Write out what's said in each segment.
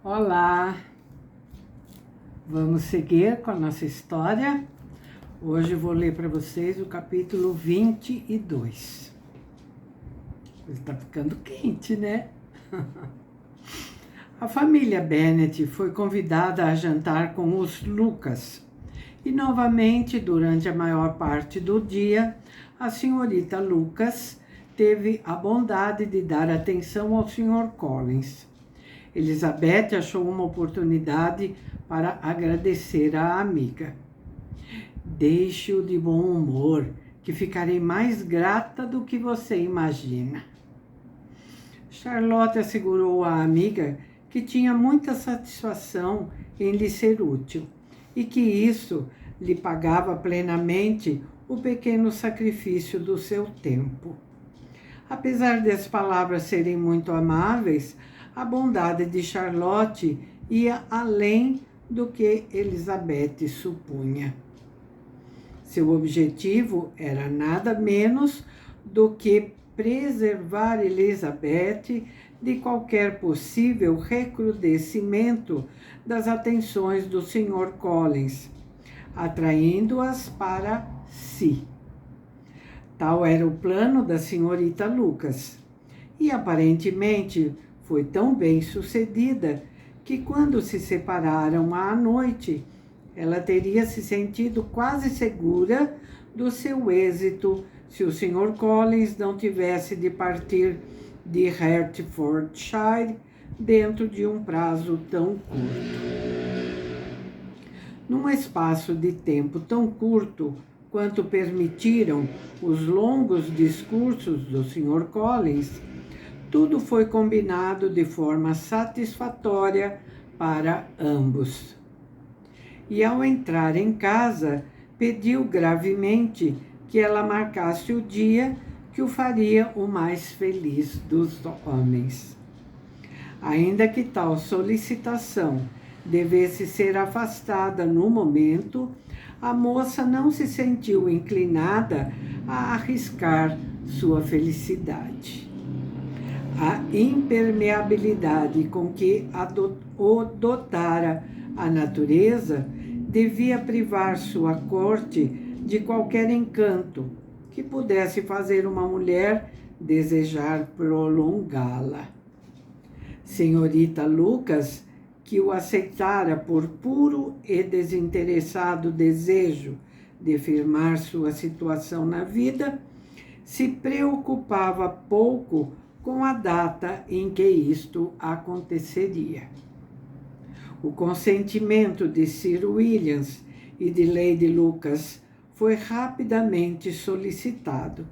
Olá, vamos seguir com a nossa história. Hoje vou ler para vocês o capítulo 22. Está ficando quente, né? A família Bennet foi convidada a jantar com os Lucas. E novamente, durante a maior parte do dia, a senhorita Lucas teve a bondade de dar atenção ao Sr. Collins. Elizabeth achou uma oportunidade para agradecer à amiga. Deixe-o de bom humor, que ficarei mais grata do que você imagina. Charlotte assegurou à amiga que tinha muita satisfação em lhe ser útil e que isso lhe pagava plenamente o pequeno sacrifício do seu tempo. Apesar das palavras serem muito amáveis, a bondade de Charlotte ia além do que Elizabeth supunha. Seu objetivo era nada menos do que preservar Elizabeth de qualquer possível recrudescimento das atenções do Sr. Collins, atraindo-as para si. Tal era o plano da senhorita Lucas, e aparentemente foi tão bem sucedida que quando se separaram à noite, ela teria se sentido quase segura do seu êxito se o Sr. Collins não tivesse de partir de Hertfordshire dentro de um prazo tão curto. Num espaço de tempo tão curto quanto permitiram os longos discursos do Sr. Collins, tudo foi combinado de forma satisfatória para ambos. E ao entrar em casa, pediu gravemente que ela marcasse o dia que o faria o mais feliz dos homens. Ainda que tal solicitação devesse ser afastada no momento, a moça não se sentiu inclinada a arriscar sua felicidade. A impermeabilidade com que o dotara a natureza devia privar sua corte de qualquer encanto que pudesse fazer uma mulher desejar prolongá-la. Senhorita Lucas, que o aceitara por puro e desinteressado desejo de firmar sua situação na vida, se preocupava pouco com a data em que isto aconteceria. O consentimento de Sir Williams e de Lady Lucas foi rapidamente solicitado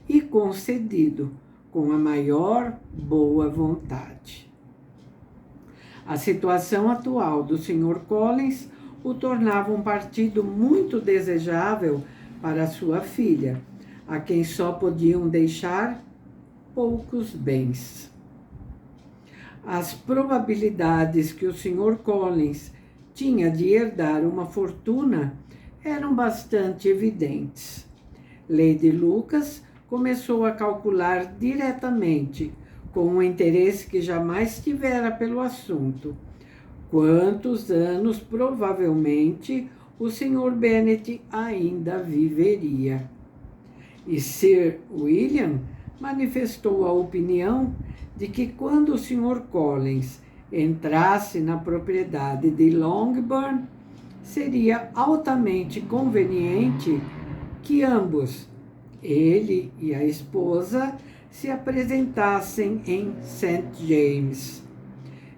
e concedido com a maior boa vontade. A situação atual do Sr. Collins o tornava um partido muito desejável para sua filha, a quem só podiam deixar poucos bens. As probabilidades que o Sr. Collins tinha de herdar uma fortuna eram bastante evidentes. Lady Lucas começou a calcular diretamente, com um interesse que jamais tivera pelo assunto, quantos anos provavelmente o Sr. Bennet ainda viveria. E Sir William manifestou a opinião de que quando o Sr. Collins entrasse na propriedade de Longbourn, seria altamente conveniente que ambos, ele e a esposa, se apresentassem em St. James.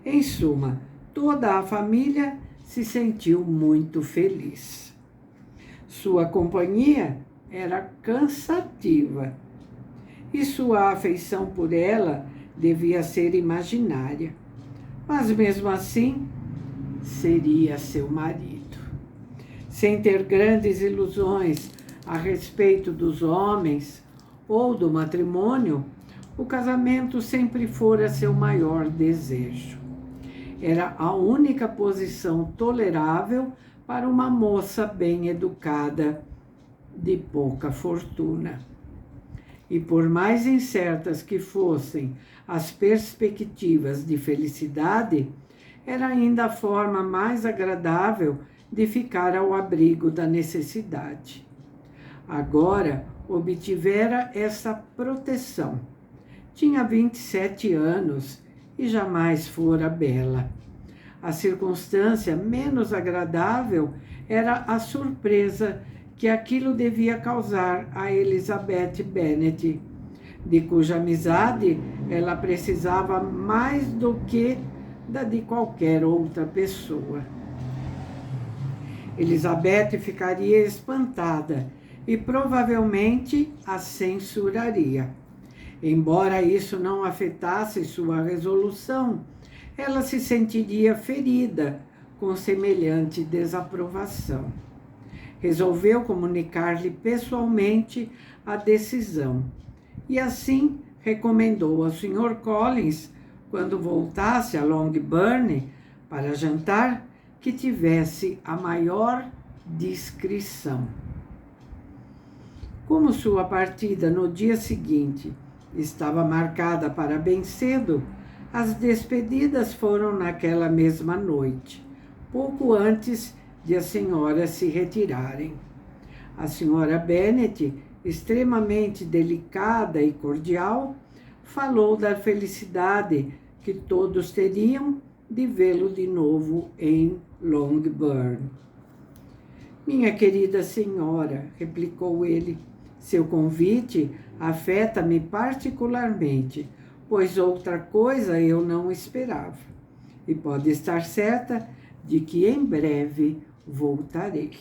Em suma, toda a família se sentiu muito feliz. Sua companhia era cansativa, e sua afeição por ela devia ser imaginária. Mas mesmo assim, seria seu marido. Sem ter grandes ilusões a respeito dos homens ou do matrimônio, o casamento sempre fora seu maior desejo. Era a única posição tolerável para uma moça bem educada, de pouca fortuna. E por mais incertas que fossem as perspectivas de felicidade, era ainda a forma mais agradável de ficar ao abrigo da necessidade. Agora obtivera essa proteção. Tinha 27 anos e jamais fora bela. A circunstância menos agradável era a surpresa que aquilo devia causar a Elizabeth Bennet, de cuja amizade ela precisava mais do que da de qualquer outra pessoa. Elizabeth ficaria espantada e provavelmente a censuraria. Embora isso não afetasse sua resolução, ela se sentiria ferida com semelhante desaprovação. Resolveu comunicar-lhe pessoalmente a decisão e assim recomendou ao Sr. Collins, quando voltasse a Longbourn para jantar, que tivesse a maior discrição. Como sua partida no dia seguinte estava marcada para bem cedo, as despedidas foram naquela mesma noite, pouco antes de as senhoras se retirarem. A senhora Bennet, extremamente delicada e cordial, falou da felicidade que todos teriam de vê-lo de novo em Longbourn. Minha querida senhora, replicou ele, seu convite afeta-me particularmente, pois outra coisa eu não esperava. E pode estar certa de que em breve voltarei.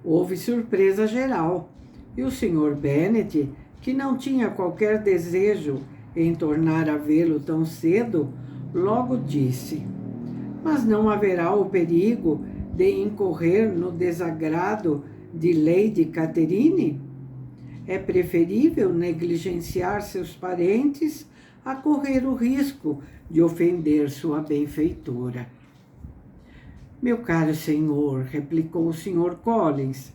Houve surpresa geral, e o Sr. Bennet, que não tinha qualquer desejo em tornar a vê-lo tão cedo, logo disse: mas não haverá o perigo de incorrer no desagrado de Lady Catherine? É preferível negligenciar seus parentes a correr o risco de ofender sua benfeitora. Meu caro senhor, replicou o Sr. Collins,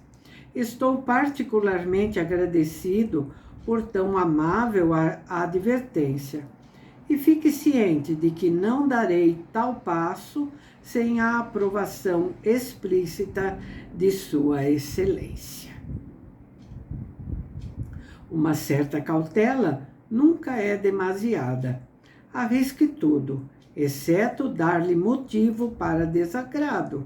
estou particularmente agradecido por tão amável advertência. E fique ciente de que não darei tal passo sem a aprovação explícita de Sua Excelência. Uma certa cautela nunca é demasiada. Arrisque tudo, exceto dar-lhe motivo para desagrado.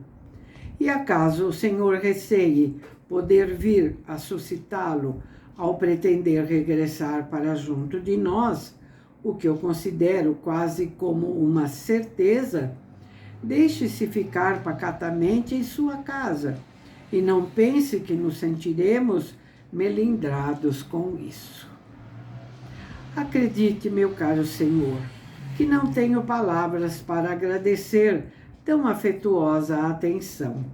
E acaso o senhor receie poder vir a suscitá-lo ao pretender regressar para junto de nós, o que eu considero quase como uma certeza, deixe-se ficar pacatamente em sua casa e não pense que nos sentiremos melindrados com isso. Acredite, meu caro senhor, que não tenho palavras para agradecer tão afetuosa atenção.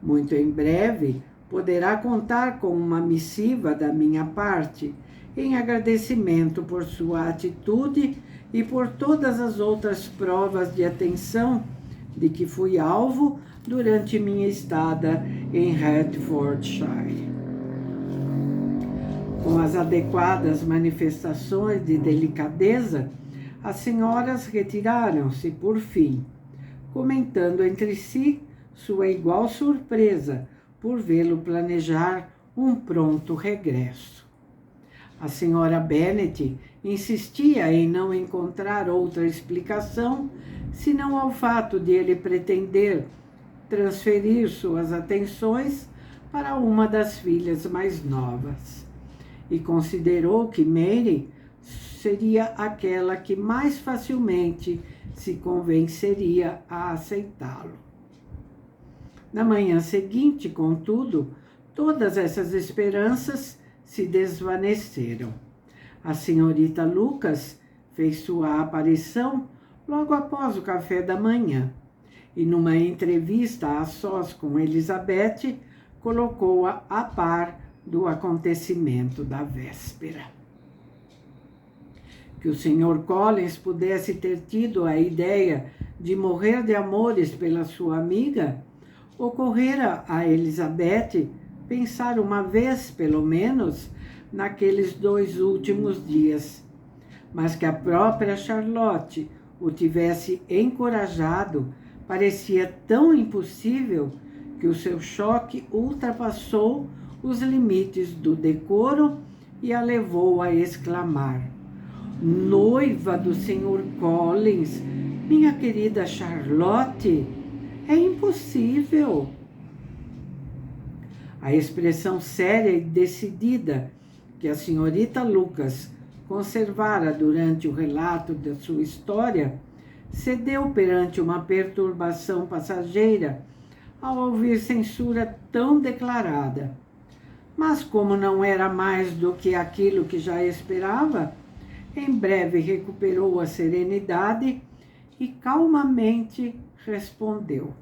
Muito em breve poderá contar com uma missiva da minha parte, em agradecimento por sua atitude e por todas as outras provas de atenção de que fui alvo durante minha estada em Hertfordshire. Com as adequadas manifestações de delicadeza, as senhoras retiraram-se por fim, comentando entre si sua igual surpresa por vê-lo planejar um pronto regresso. A senhora Bennet insistia em não encontrar outra explicação senão ao fato de ele pretender transferir suas atenções para uma das filhas mais novas, e considerou que Mary seria aquela que mais facilmente se convenceria a aceitá-lo. Na manhã seguinte, contudo, todas essas esperanças se desvaneceram. A senhorita Lucas fez sua aparição logo após o café da manhã e, numa entrevista a sós com Elizabeth, colocou-a a par do acontecimento da véspera. Que o Sr. Collins pudesse ter tido a ideia de morrer de amores pela sua amiga, ocorrera a Elizabeth pensar uma vez, pelo menos, naqueles 2 últimos dias, mas que a própria Charlotte o tivesse encorajado, parecia tão impossível que o seu choque ultrapassou os limites do decoro e a levou a exclamar: noiva do Sr. Collins, minha querida Charlotte, é impossível. A expressão séria e decidida que a senhorita Lucas conservara durante o relato da sua história cedeu perante uma perturbação passageira ao ouvir censura tão declarada. Mas como não era mais do que aquilo que já esperava, em breve recuperou a serenidade e calmamente respondeu: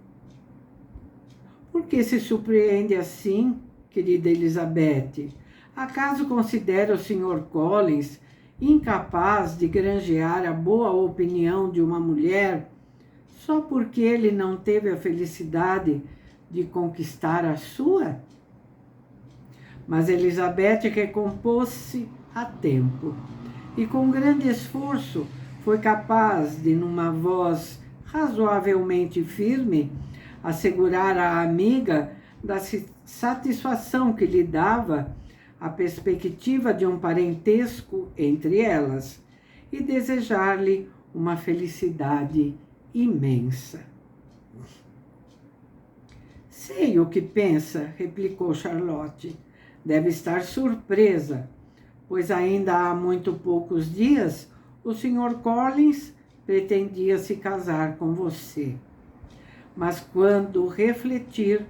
por que se surpreende assim, querida Elizabeth? Acaso considera o Sr. Collins incapaz de granjear a boa opinião de uma mulher só porque ele não teve a felicidade de conquistar a sua? Mas Elizabeth recompôs-se a tempo e, com grande esforço, foi capaz de, numa voz razoavelmente firme, assegurar à amiga da satisfação que lhe dava a perspectiva de um parentesco entre elas e desejar-lhe uma felicidade imensa. Sei o que pensa, replicou Charlotte. Deve estar surpresa, pois ainda há muito poucos dias o Sr. Collins pretendia se casar com você. Mas quando refletir,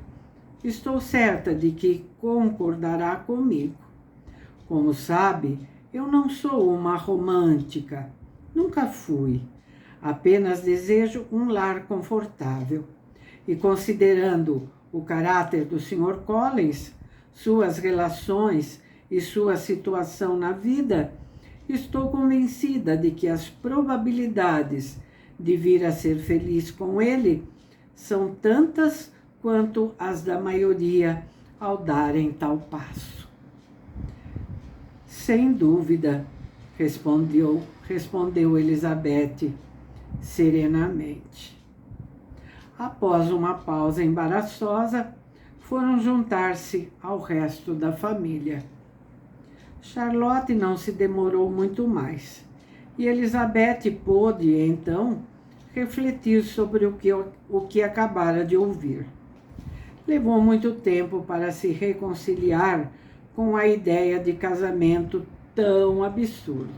estou certa de que concordará comigo. Como sabe, eu não sou uma romântica, nunca fui. Apenas desejo um lar confortável. E considerando o caráter do Sr. Collins, suas relações e sua situação na vida, estou convencida de que as probabilidades de vir a ser feliz com ele são tantas quanto as da maioria ao darem tal passo. Sem dúvida, respondeu Elizabeth serenamente. Após uma pausa embaraçosa, foram juntar-se ao resto da família. Charlotte não se demorou muito mais, e Elizabeth pôde, então, refletir sobre o que acabara de ouvir. Levou muito tempo para se reconciliar com a ideia de casamento tão absurdo.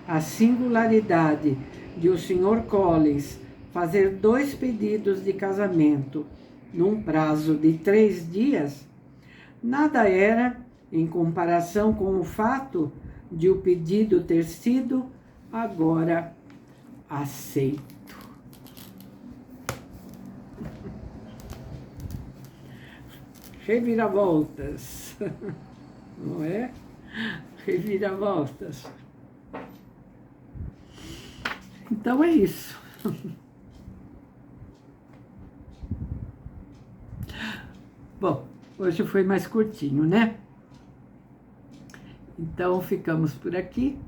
A singularidade de o Sr. Collins fazer 2 pedidos de casamento num prazo de 3 dias, nada era em comparação com o fato de o pedido ter sido agora aceito. Reviravoltas, não é? Reviravoltas. Então é isso. Bom, hoje foi mais curtinho, né? Então ficamos por aqui.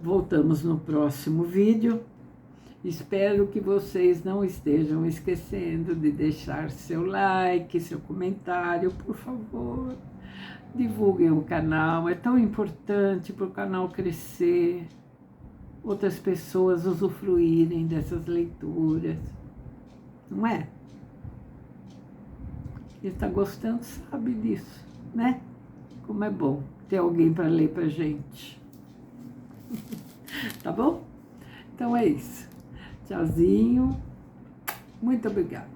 Voltamos no próximo vídeo. Espero que vocês não estejam esquecendo de deixar seu like, seu comentário, por favor. Divulguem o canal, é tão importante para o canal crescer, outras pessoas usufruírem dessas leituras, não é? Quem está gostando sabe disso, né? Como é bom ter alguém para ler para gente. Tá bom? Então é isso. Tchauzinho. Muito obrigada.